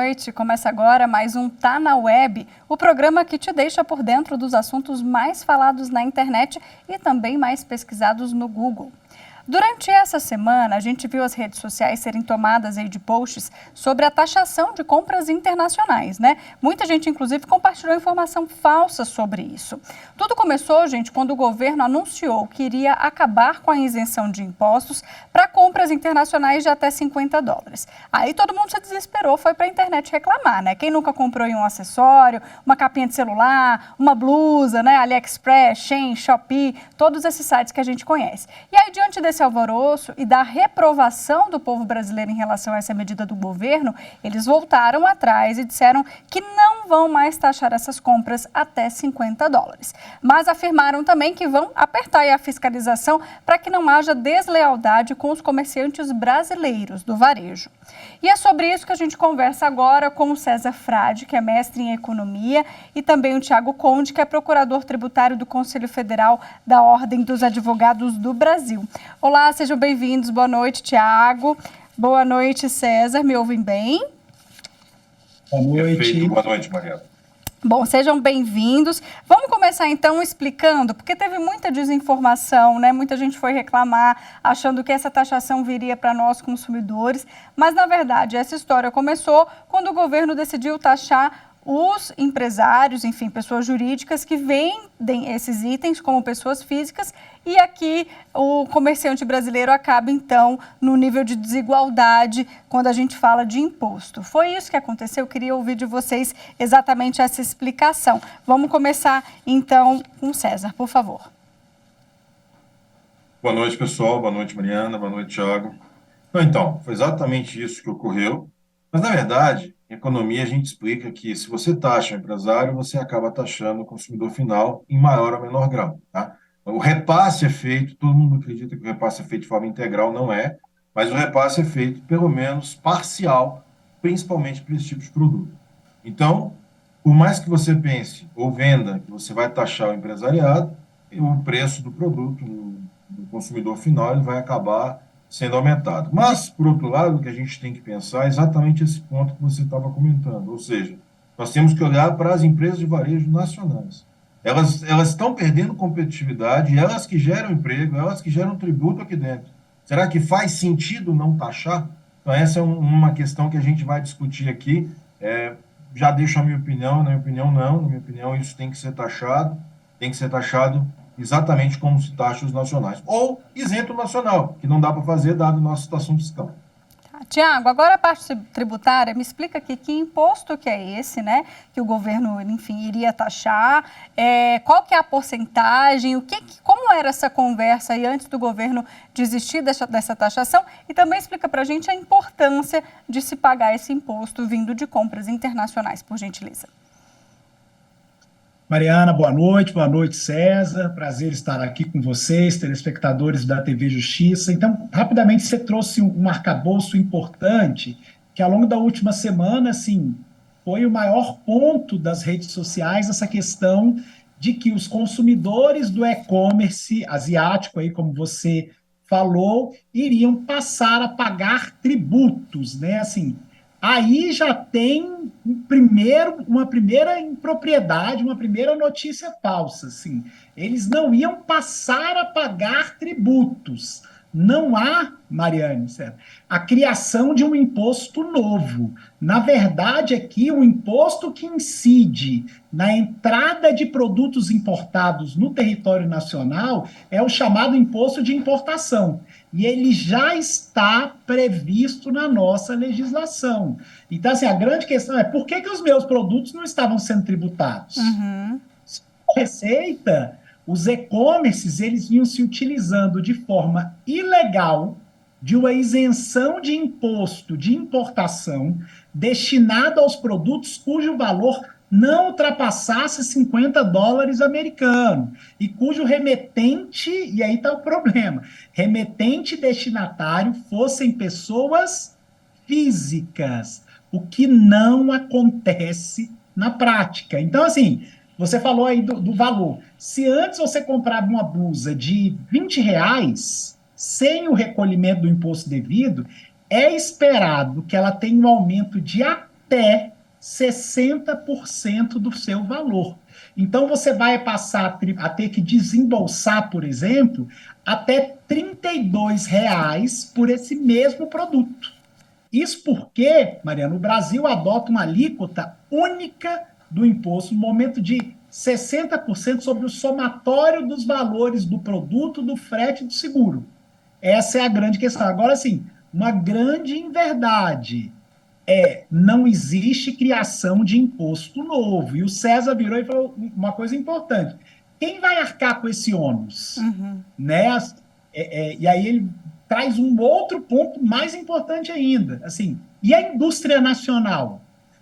noite. Começa agora mais um Tá na Web, o programa que te deixa por dentro dos assuntos mais falados na internet e também mais pesquisados no Google. Durante essa semana, a gente viu as redes sociais serem tomadas aí de posts sobre a taxação de compras internacionais, né? Muita gente, inclusive, compartilhou informação falsa sobre isso. Tudo começou, gente, quando o governo anunciou que iria acabar com a isenção de impostos para compras internacionais de até $50. Aí todo mundo se desesperou, foi para a internet reclamar, né? Quem nunca comprou um acessório, uma capinha de celular, uma blusa, né? AliExpress, Shein, Shopee, todos esses sites que a gente conhece. E aí, diante desse alvoroço e da reprovação do povo brasileiro em relação a essa medida do governo, eles voltaram atrás e disseram que não vão mais taxar essas compras até $50. Mas afirmaram também que vão apertar a fiscalização para que não haja deslealdade com os comerciantes brasileiros do varejo. E é sobre isso que a gente conversa agora com o César Frade, que é mestre em economia, e também o Tiago Conde, que é procurador tributário do Conselho Federal da Ordem dos Advogados do Brasil. Olá, sejam bem-vindos. Boa noite, Tiago. Boa noite, César. Me ouvem bem? Boa noite. Perfeito. Boa noite, Mariana. Bom, sejam bem-vindos. Vamos começar então explicando, porque teve muita desinformação, né? Muita gente foi reclamar, achando que essa taxação viria para nós consumidores, mas na verdade essa história começou quando o governo decidiu taxar os empresários, enfim, pessoas jurídicas que vendem esses itens como pessoas físicas, e aqui o comerciante brasileiro acaba, então, no nível de desigualdade quando a gente fala de imposto. Foi isso que aconteceu, eu queria ouvir de vocês exatamente essa explicação. Vamos começar, então, com o César, por favor. Boa noite, pessoal. Boa noite, Mariana. Boa noite, Thiago. Então, foi exatamente isso que ocorreu. Mas, na verdade, em economia, a gente explica que se você taxa o empresário, você acaba taxando o consumidor final em maior ou menor grau, tá? O repasse é feito, todo mundo acredita que o repasse é feito de forma integral, não é, mas o repasse é feito, pelo menos, parcial, principalmente para esse tipo de produto. Então, por mais que você pense ou venda que você vai taxar o empresariado, o preço do produto do consumidor final ele vai acabar sendo aumentado. Mas, por outro lado, o que a gente tem que pensar é exatamente esse ponto que você estava comentando, ou seja, nós temos que olhar para as empresas de varejo nacionais. Elas estão perdendo competitividade, elas que geram emprego, elas que geram tributo aqui dentro. Será que faz sentido não taxar? Então, essa é uma questão que a gente vai discutir aqui. Já deixo a minha opinião, na minha opinião, não. Na minha opinião, isso tem que ser taxado exatamente como se taxa os nacionais. Ou isento nacional, que não dá para fazer, dado a nossa situação fiscal. Tiago, agora a parte tributária, me explica aqui que imposto que é esse, né? Que o governo, enfim, iria taxar, qual que é a porcentagem, como era essa conversa aí antes do governo desistir dessa taxação, e também explica para a gente a importância de se pagar esse imposto vindo de compras internacionais, por gentileza. Mariana, boa noite César, prazer estar aqui com vocês, telespectadores da TV Justiça. Então, rapidamente você trouxe um arcabouço importante, que ao longo da última semana, assim, foi o maior ponto das redes sociais, essa questão de que os consumidores do e-commerce asiático, aí como você falou, iriam passar a pagar tributos, né, assim. Aí já tem uma primeira impropriedade, uma primeira notícia falsa. Assim. Eles não iam passar a pagar tributos. Não há, Mariane, a criação de um imposto novo. Na verdade, aqui, o imposto que incide na entrada de produtos importados no território nacional é o chamado imposto de importação. E ele já está previsto na nossa legislação. Então, assim, a grande questão é por que os meus produtos não estavam sendo tributados? Uhum. A receita, os e-commerces, eles vinham se utilizando de forma ilegal de uma isenção de imposto de importação destinada aos produtos cujo valor não ultrapassasse $50 americanos, e cujo remetente, e aí está o problema, remetente e destinatário fossem pessoas físicas, o que não acontece na prática. Então, assim, você falou aí do valor. Se antes você comprava uma blusa de R$20, sem o recolhimento do imposto devido, é esperado que ela tenha um aumento de até 60% do seu valor. Então, você vai passar a ter que desembolsar, por exemplo, até R$ 32 por esse mesmo produto. Isso porque, Mariana, o Brasil adota uma alíquota única do imposto no momento de 60% sobre o somatório dos valores do produto, do frete e do seguro. Essa é a grande questão. Agora, sim, uma grande inverdade não existe criação de imposto novo. E o César virou e falou uma coisa importante. Quem vai arcar com esse ônus? Né? E aí ele traz um outro ponto mais importante ainda. Assim, e a indústria nacional?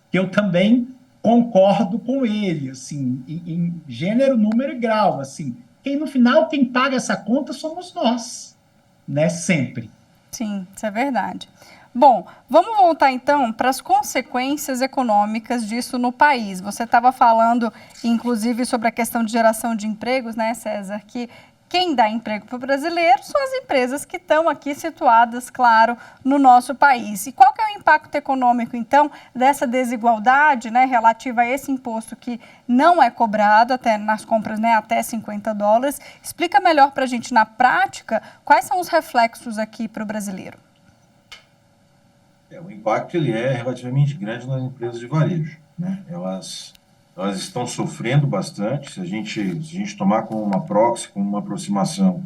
Que eu também concordo com ele, assim, em gênero, número e grau. Assim, no final, quem paga essa conta somos nós, né? Sempre. Sim, isso é verdade. Bom, vamos voltar então para as consequências econômicas disso no país. Você estava falando, inclusive, sobre a questão de geração de empregos, né, César? Que quem dá emprego para o brasileiro são as empresas que estão aqui situadas, claro, no nosso país. E qual que é o impacto econômico, então, dessa desigualdade, né, relativa a esse imposto que não é cobrado até nas compras, né, até $50? Explica melhor para a gente, na prática, quais são os reflexos aqui para o brasileiro. O impacto ele é relativamente grande nas empresas de varejo, né? Elas estão sofrendo bastante. Se a gente tomar como uma proxy, como uma aproximação,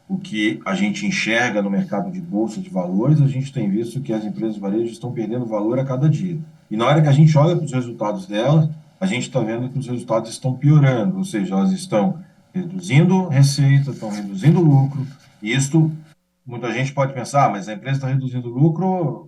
o que a gente enxerga no mercado de bolsa de valores, a gente tem visto que as empresas de varejo estão perdendo valor a cada dia. E na hora que a gente olha para os resultados delas, a gente está vendo que os resultados estão piorando, ou seja, elas estão reduzindo receita, estão reduzindo lucro, e isto, muita gente pode pensar, mas a empresa está reduzindo lucro,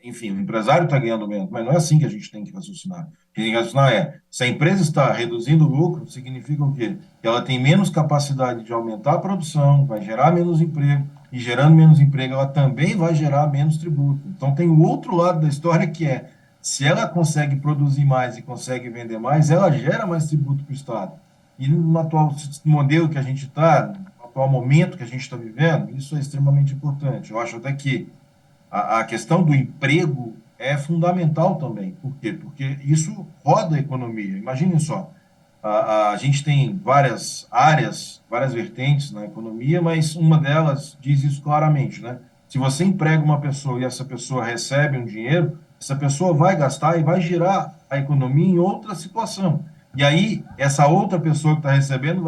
enfim, o empresário está ganhando menos, mas não é assim que a gente tem que raciocinar. O que tem que raciocinar se a empresa está reduzindo o lucro, significa o quê? Que ela tem menos capacidade de aumentar a produção, vai gerar menos emprego, e gerando menos emprego, ela também vai gerar menos tributo. Então, tem o outro lado da história que se ela consegue produzir mais e consegue vender mais, ela gera mais tributo para o Estado. E no atual modelo que a gente está, no atual momento que a gente está vivendo, isso é extremamente importante. Eu acho até que a questão do emprego é fundamental também. Por quê? Porque isso roda a economia. Imaginem só, a gente tem várias áreas, várias vertentes na economia, mas uma delas diz isso claramente, né? Se você emprega uma pessoa e essa pessoa recebe um dinheiro, essa pessoa vai gastar e vai girar a economia em outra situação. E aí, essa outra pessoa que está recebendo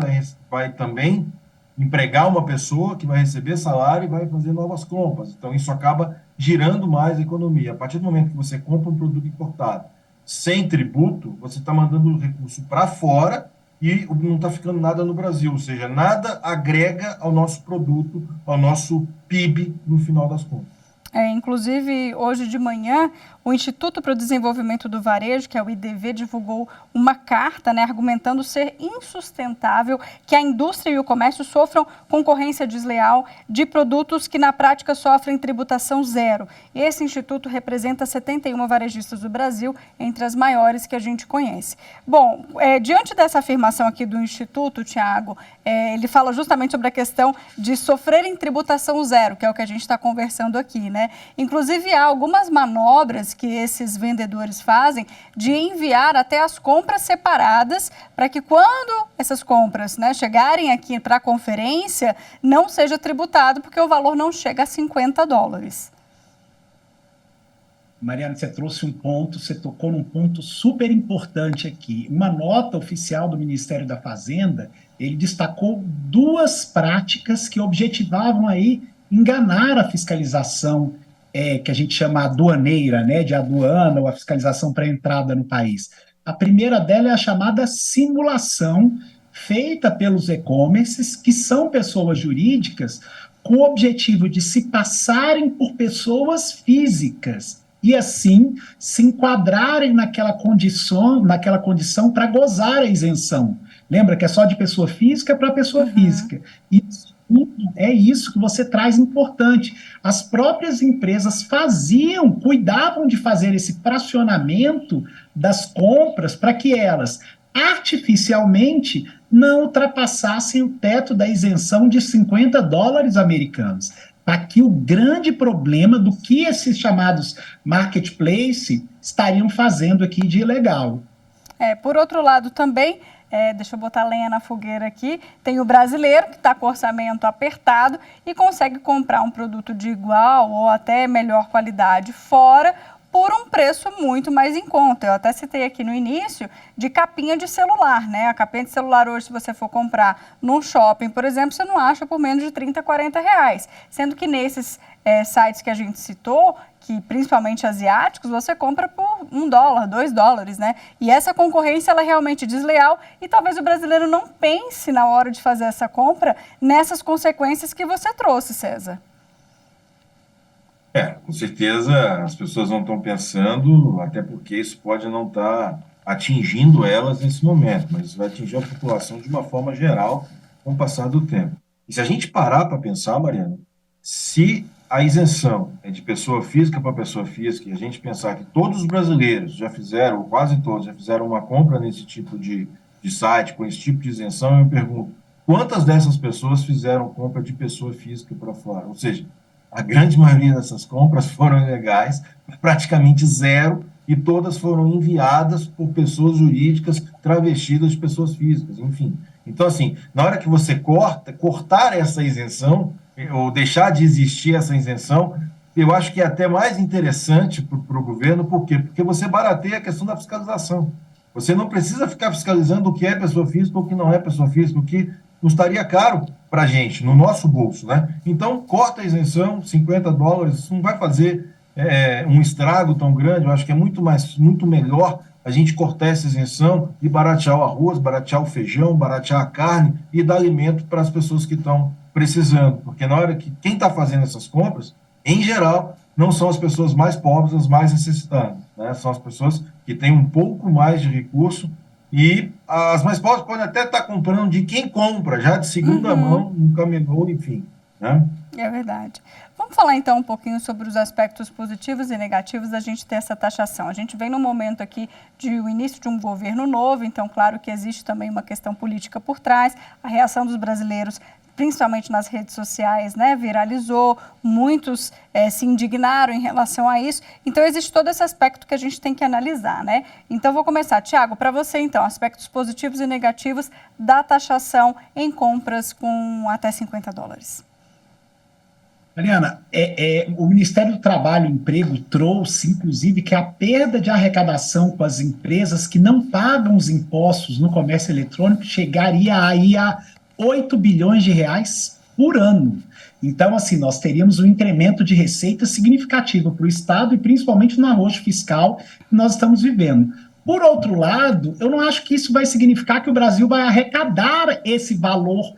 vai também empregar uma pessoa que vai receber salário e vai fazer novas compras. Então, isso acaba girando mais a economia. A partir do momento que você compra um produto importado sem tributo, você está mandando o recurso para fora e não está ficando nada no Brasil. Ou seja, nada agrega ao nosso produto, ao nosso PIB no final das contas. Inclusive, hoje de manhã, o Instituto para o Desenvolvimento do Varejo, que é o IDV, divulgou uma carta, né, argumentando ser insustentável que a indústria e o comércio sofram concorrência desleal de produtos que, na prática, sofrem tributação zero. E esse instituto representa 71 varejistas do Brasil, entre as maiores que a gente conhece. Bom, diante dessa afirmação aqui do Instituto, Tiago, ele fala justamente sobre a questão de sofrerem tributação zero, que é o que a gente está conversando aqui, né? Inclusive, há algumas manobras que esses vendedores fazem de enviar até as compras separadas para que quando essas compras, né, chegarem aqui para a conferência, não seja tributado, porque o valor não chega a $50. Mariana, você trouxe um ponto, você tocou num ponto super importante aqui. Uma nota oficial do Ministério da Fazenda, ele destacou duas práticas que objetivavam aí enganar a fiscalização que a gente chama aduaneira, né, de aduana ou a fiscalização para entrada no país. A primeira dela é a chamada simulação feita pelos e-commerces, que são pessoas jurídicas, com o objetivo de se passarem por pessoas físicas e, assim, se enquadrarem naquela condição para gozar a isenção. Lembra que é só de pessoa física para pessoa física. É isso que você traz importante. As próprias empresas cuidavam de fazer esse fracionamento das compras para que elas artificialmente não ultrapassassem o teto da isenção de $50 americanos. Está aqui o grande problema do que esses chamados marketplace estariam fazendo aqui de ilegal. Por outro lado também, deixa eu botar lenha na fogueira aqui, tem o brasileiro que está com orçamento apertado e consegue comprar um produto de igual ou até melhor qualidade fora por um preço muito mais em conta. Eu até citei aqui no início de capinha de celular, né? A capinha de celular hoje, se você for comprar num shopping, por exemplo, você não acha por menos de 30, 40 reais. Sendo que nesses sites que a gente citou, que principalmente asiáticos, você compra por $1, $2, né? E essa concorrência, ela é realmente desleal e talvez o brasileiro não pense na hora de fazer essa compra nessas consequências que você trouxe, César. Com certeza as pessoas não estão pensando, até porque isso pode não estar atingindo elas nesse momento, mas vai atingir a população de uma forma geral com o passar do tempo. E se a gente parar para pensar, Mariana, se a isenção é de pessoa física para pessoa física, e a gente pensar que todos os brasileiros já fizeram, ou quase todos, já fizeram uma compra nesse tipo de site, com esse tipo de isenção, eu pergunto, quantas dessas pessoas fizeram compra de pessoa física para fora? Ou seja, a grande maioria dessas compras foram ilegais, praticamente zero, e todas foram enviadas por pessoas jurídicas travestidas de pessoas físicas, enfim. Então, assim, na hora que você cortar essa isenção, ou deixar de existir essa isenção, eu acho que é até mais interessante para o governo, por quê? Porque você barateia a questão da fiscalização. Você não precisa ficar fiscalizando o que é pessoa física ou o que não é pessoa física, o que custaria caro para a gente, no nosso bolso, né? Então, corta a isenção, $50, isso não vai fazer um estrago tão grande. Eu acho que é muito melhor a gente cortar essa isenção e baratear o arroz, baratear o feijão, baratear a carne e dar alimento para as pessoas que estão precisando, porque na hora que quem está fazendo essas compras, em geral, não são as pessoas mais pobres, as mais necessitadas, né? São as pessoas que têm um pouco mais de recurso. E as mais pobres podem até estar comprando de quem compra, já de segunda mão, no camelô, enfim, né? É verdade. Vamos falar então um pouquinho sobre os aspectos positivos e negativos da gente ter essa taxação. A gente vem num momento aqui de o início de um governo novo, então claro que existe também uma questão política por trás. A reação dos brasileiros, principalmente nas redes sociais, né, viralizou, muitos se indignaram em relação a isso. Então, existe todo esse aspecto que a gente tem que analisar, né? Então, vou começar. Tiago, para você, então, aspectos positivos e negativos da taxação em compras com até $50. Mariana, o Ministério do Trabalho e Emprego trouxe, inclusive, que a perda de arrecadação com as empresas que não pagam os impostos no comércio eletrônico chegaria aí a R$ 8 bilhões por ano. Então, assim, nós teríamos um incremento de receita significativo para o Estado e principalmente no arrojo fiscal que nós estamos vivendo. Por outro lado, eu não acho que isso vai significar que o Brasil vai arrecadar esse valor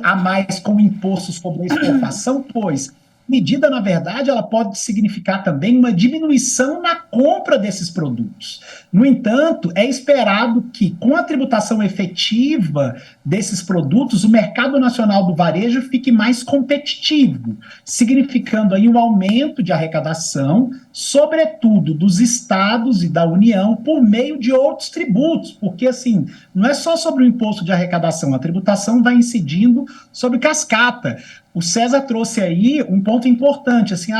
a mais com imposto sobre a exportação, pois medida, na verdade, ela pode significar também uma diminuição na compra desses produtos. No entanto, é esperado que, com a tributação efetiva desses produtos, o mercado nacional do varejo fique mais competitivo, significando aí um aumento de arrecadação, sobretudo dos estados e da União, por meio de outros tributos, porque, assim, não é só sobre o imposto de arrecadação, a tributação vai incidindo sobre cascata. O César trouxe aí um ponto importante, assim,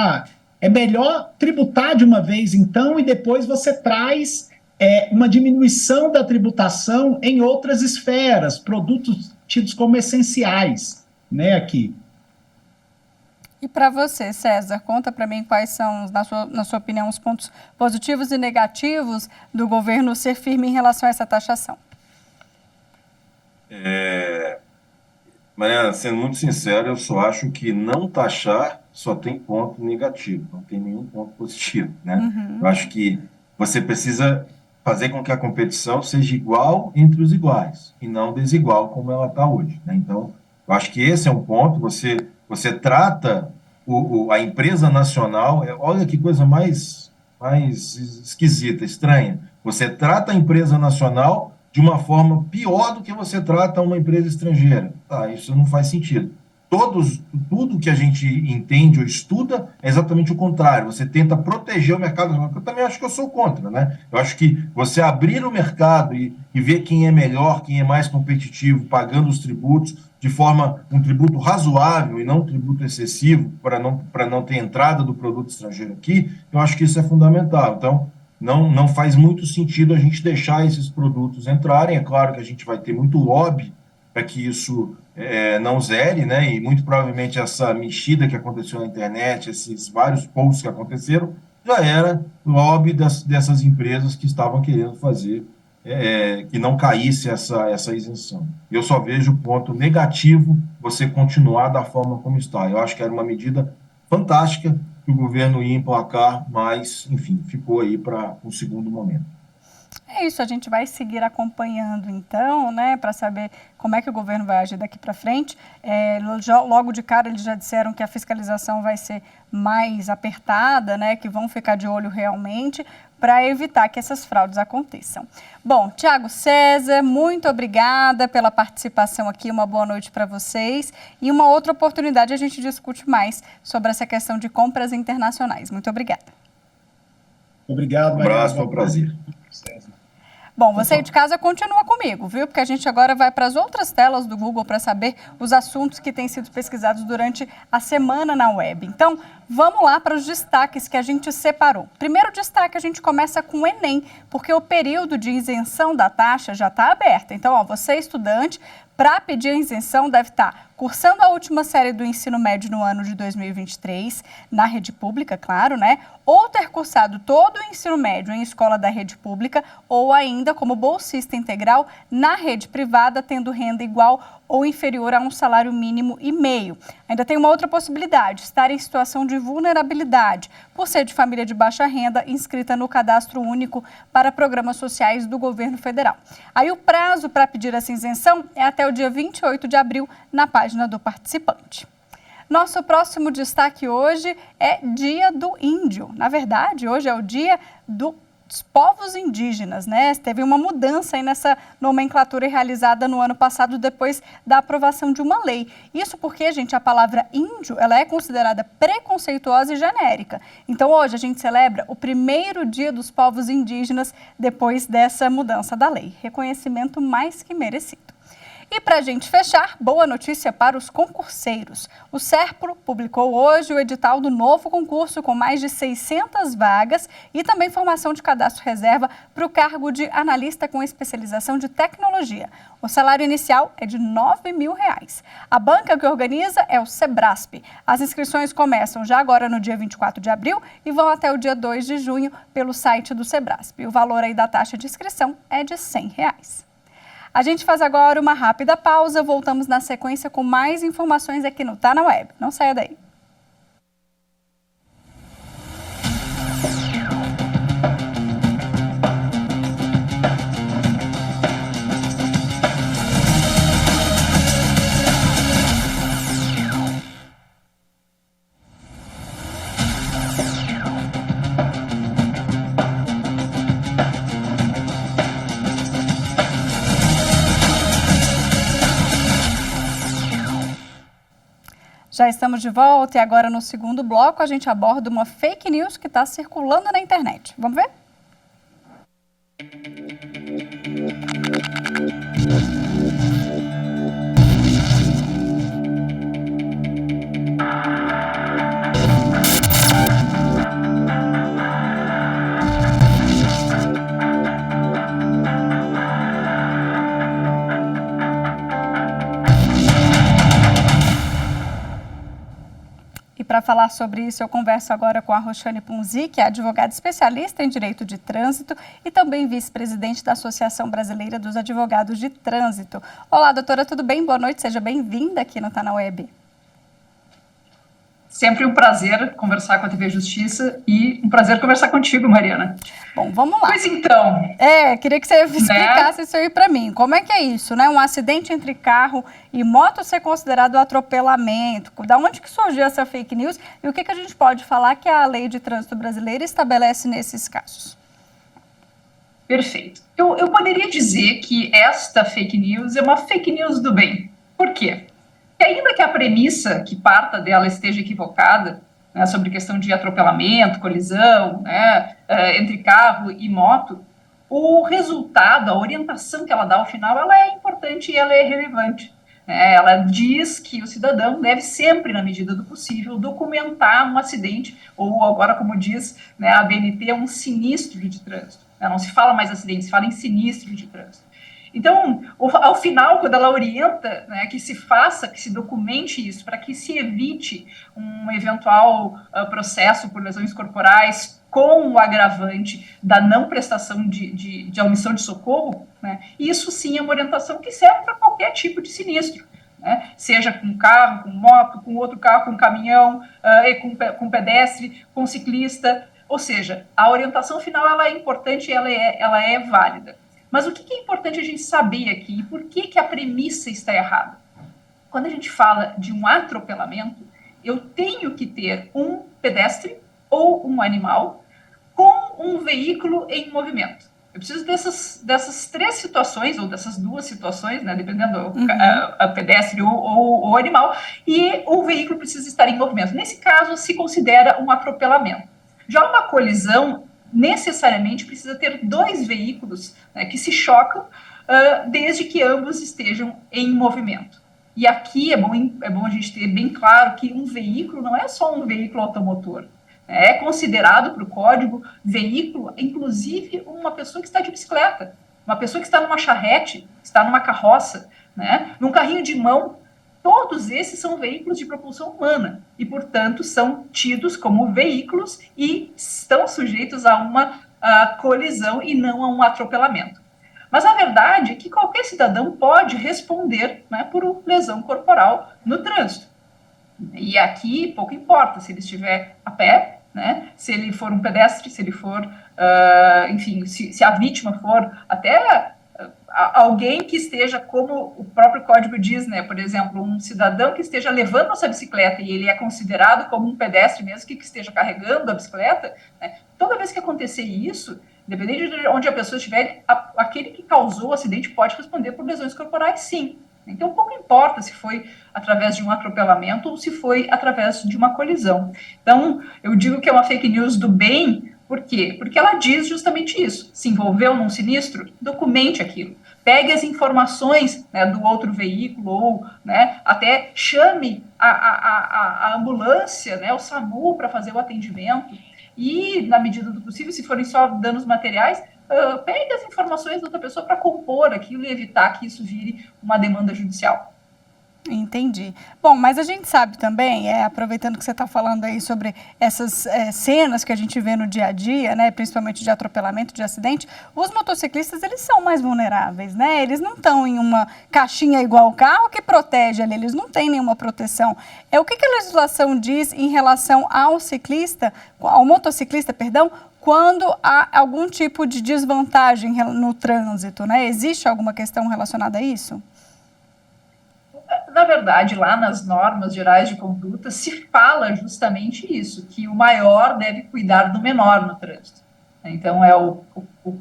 é melhor tributar de uma vez, então, e depois você traz uma diminuição da tributação em outras esferas, produtos tidos como essenciais, né, aqui. E para você, César, conta para mim quais são, na sua opinião, os pontos positivos e negativos do governo ser firme em relação a essa taxação. Mariana, sendo muito sincero, eu só acho que não taxar só tem ponto negativo, não tem nenhum ponto positivo, né? Eu acho que você precisa fazer com que a competição seja igual entre os iguais e não desigual como ela está hoje, né? Então, eu acho que esse é um ponto. Você trata a empresa nacional, olha que coisa mais esquisita, estranha. Você trata a empresa nacional de uma forma pior do que você trata uma empresa estrangeira. Isso não faz sentido. Tudo que a gente entende ou estuda é exatamente o contrário. Você tenta proteger o mercado. Eu também acho que eu sou contra, né? Eu acho que você abrir o mercado e ver quem é melhor, quem é mais competitivo, pagando os tributos de forma, um tributo razoável e não um tributo excessivo para não ter entrada do produto estrangeiro aqui, eu acho que isso é fundamental. Então, não faz muito sentido a gente deixar esses produtos entrarem. É claro que a gente vai ter muito lobby para que isso não zere, né? E muito provavelmente essa mexida que aconteceu na internet, esses vários posts que aconteceram, já era lobby dessas empresas que estavam querendo fazer que não caísse essa isenção. Eu só vejo ponto negativo você continuar da forma como está. Eu acho que era uma medida fantástica que o governo ia emplacar, mas, enfim, ficou aí para um segundo momento. É isso, a gente vai seguir acompanhando então, né, para saber como é que o governo vai agir daqui para frente. Logo de cara eles já disseram que a fiscalização vai ser mais apertada, né, que vão ficar de olho realmente para evitar que essas fraudes aconteçam. Bom, Tiago César, muito obrigada pela participação aqui, uma boa noite para vocês e uma outra oportunidade a gente discute mais sobre essa questão de compras internacionais. Muito obrigada. Obrigado, Um Mariana. abraço, foi um prazer. Bom, você aí de casa continua comigo, viu? Porque a gente agora vai para as outras telas do Google para saber os assuntos que têm sido pesquisados durante a semana na web. Então, vamos lá para os destaques que a gente separou. Primeiro destaque, a gente começa com o Enem, porque o período de isenção da taxa já está aberto. Então, ó, você estudante, para pedir a isenção, deve estar cursando a última série do ensino médio no ano de 2023, na rede pública, claro, né? Ou ter cursado todo o ensino médio em escola da rede pública, ou ainda como bolsista integral na rede privada, tendo renda igual ou inferior a um salário mínimo e meio. Ainda tem uma outra possibilidade, estar em situação de vulnerabilidade, por ser de família de baixa renda, inscrita no Cadastro Único para Programas Sociais do Governo Federal. Aí o prazo para pedir essa isenção é até o dia 28 de abril, na página do participante. Nosso próximo destaque hoje é Dia do Índio. Na verdade, hoje é o dia dos povos indígenas, né? Teve uma mudança aí nessa nomenclatura realizada no ano passado depois da aprovação de uma lei. Isso porque, gente, a palavra índio, ela é considerada preconceituosa e genérica. Então, hoje a gente celebra o primeiro dia dos povos indígenas depois dessa mudança da lei. Reconhecimento mais que merecido. E para a gente fechar, boa notícia para os concurseiros. O Serpro publicou hoje o edital do novo concurso com mais de 600 vagas e também formação de cadastro reserva para o cargo de analista com especialização de tecnologia. O salário inicial é de R$ 9.000. A banca que organiza é o Sebrasp. As inscrições começam já agora no dia 24 de abril e vão até o dia 2 de junho pelo site do Sebrasp. O valor aí da taxa de inscrição é de R$ 100. A gente faz agora uma rápida pausa, voltamos na sequência com mais informações aqui no Tá na Web. Não saia daí. Já estamos de volta e agora no segundo bloco a gente aborda uma fake news que está circulando na internet. Vamos ver? Para falar sobre isso, eu converso agora com a Roxane Punzi, que é advogada especialista em direito de trânsito e também vice-presidente da Associação Brasileira dos Advogados de Trânsito. Olá, doutora, tudo bem? Boa noite, seja bem-vinda aqui no Tá na Web. Sempre um prazer conversar com a TV Justiça e um prazer conversar contigo, Mariana. Bom, vamos lá. Pois então. Queria que você explicasse isso aí para mim. Como é que é isso, né? Um acidente entre carro e moto ser considerado atropelamento? Da onde que surgiu essa fake news? E o que a gente pode falar que a lei de trânsito brasileira estabelece nesses casos? Perfeito. Eu poderia dizer que esta fake news é uma fake news do bem. Por quê? E ainda que a premissa que parta dela esteja equivocada, né, sobre questão de atropelamento, colisão, né, entre carro e moto, o resultado, a orientação que ela dá ao final, ela é importante e ela é relevante. né? Ela diz que o cidadão deve sempre, na medida do possível, documentar um acidente, ou agora, como diz, né, a ABNT, um sinistro de trânsito. Não se fala mais acidente, se fala em sinistro de trânsito. Então, ao final, quando ela orienta, né, que se faça, que se documente isso, para que se evite um eventual processo por lesões corporais com o agravante da não prestação de omissão de socorro, né, isso sim é uma orientação que serve para qualquer tipo de sinistro. Né, seja com carro, com moto, com outro carro, com caminhão, com pedestre, com ciclista. Ou seja, a orientação final ela é importante e ela é válida. Mas o que é importante a gente saber aqui e por que a premissa está errada? Quando a gente fala de um atropelamento, eu tenho que ter um pedestre ou um animal com um veículo em movimento. Eu preciso dessas três situações, ou dessas duas situações, né, dependendo a pedestre ou o animal, e o veículo precisa estar em movimento. Nesse caso, se considera um atropelamento. Já uma colisão necessariamente precisa ter dois veículos, né, que se chocam desde que ambos estejam em movimento. E aqui é bom a gente ter bem claro que um veículo não é só um veículo automotor. É considerado para o código veículo, inclusive uma pessoa que está de bicicleta, uma pessoa que está numa charrete, está numa carroça, né, num carrinho de mão. Todos esses são veículos de propulsão humana e, portanto, são tidos como veículos e estão sujeitos a uma colisão e não a um atropelamento. Mas a verdade é que qualquer cidadão pode responder, né, por lesão corporal no trânsito. E aqui pouco importa se ele estiver a pé, né, se ele for um pedestre, se ele for, enfim, se a vítima for até alguém que esteja, como o próprio código diz, né, por exemplo, um cidadão que esteja levando essa bicicleta e ele é considerado como um pedestre mesmo que esteja carregando a bicicleta, né, toda vez que acontecer isso, independente de onde a pessoa estiver, aquele que causou o acidente pode responder por lesões corporais, sim. Então, pouco importa se foi através de um atropelamento ou se foi através de uma colisão. Então, eu digo que é uma fake news do bem. Por quê? Porque ela diz justamente isso. Se envolveu num sinistro, documente aquilo. Pegue as informações, né, do outro veículo ou, né, até chame a ambulância, né, o SAMU para fazer o atendimento. E, na medida do possível, se forem só danos materiais, pegue as informações da outra pessoa para compor aquilo e evitar que isso vire uma demanda judicial. Entendi. Bom, mas a gente sabe também, aproveitando que você está falando aí sobre essas cenas que a gente vê no dia a dia, né, principalmente de atropelamento, de acidente, os motociclistas, eles são mais vulneráveis, né? Eles não estão em uma caixinha igual o carro que protege ali, eles não têm nenhuma proteção. O que a legislação diz em relação ao ciclista, ao motociclista, perdão, quando há algum tipo de desvantagem no trânsito, né? Existe alguma questão relacionada a isso? Na verdade, lá nas normas gerais de conduta se fala justamente isso, que o maior deve cuidar do menor no trânsito. Então, é o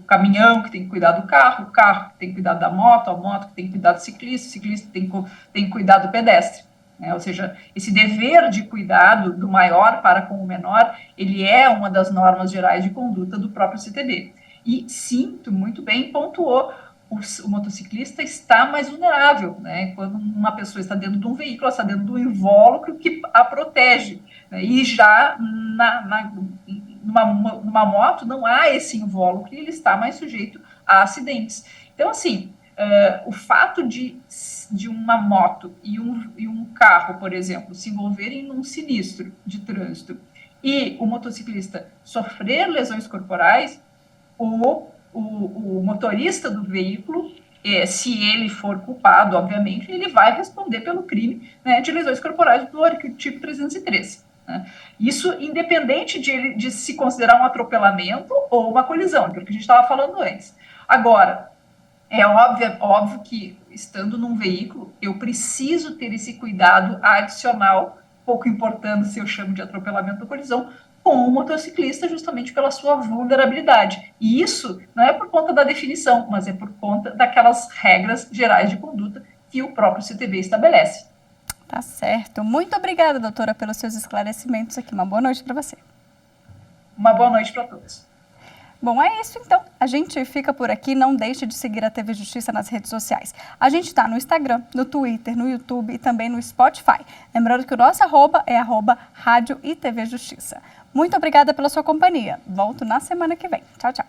caminhão que tem que cuidar do carro, o carro que tem que cuidar da moto, a moto que tem que cuidar do ciclista, o ciclista tem que cuidar do pedestre. Ou seja, esse dever de cuidado do maior para com o menor, ele é uma das normas gerais de conduta do próprio CTB. E, sim, tu muito bem pontuou, o motociclista está mais vulnerável, né? Quando uma pessoa está dentro de um veículo, ela está dentro de um invólucro que a protege, né? E já numa moto não há esse invólucro e ele está mais sujeito a acidentes. Então, assim, o fato de uma moto e um carro, por exemplo, se envolverem num sinistro de trânsito e o motociclista sofrer lesões corporais, o motorista do veículo, se ele for culpado, obviamente, ele vai responder pelo crime, né, de lesões corporais do artigo 303. Né? Isso independente de se considerar um atropelamento ou uma colisão, aquilo que a gente estava falando antes. Agora, é óbvio que, estando num veículo, eu preciso ter esse cuidado adicional, pouco importando se eu chamo de atropelamento ou colisão, com o motociclista, justamente pela sua vulnerabilidade. E isso não é por conta da definição, mas é por conta daquelas regras gerais de conduta que o próprio CTB estabelece. Tá certo. Muito obrigada, doutora, pelos seus esclarecimentos aqui. Uma boa noite para você. Uma boa noite para todos. Bom, é isso então. A gente fica por aqui. Não deixe de seguir a TV Justiça nas redes sociais. A gente está no Instagram, no Twitter, no YouTube e também no Spotify. Lembrando que o nosso @ é @Rádio e TV Justiça. Muito obrigada pela sua companhia. Volto na semana que vem. Tchau, tchau.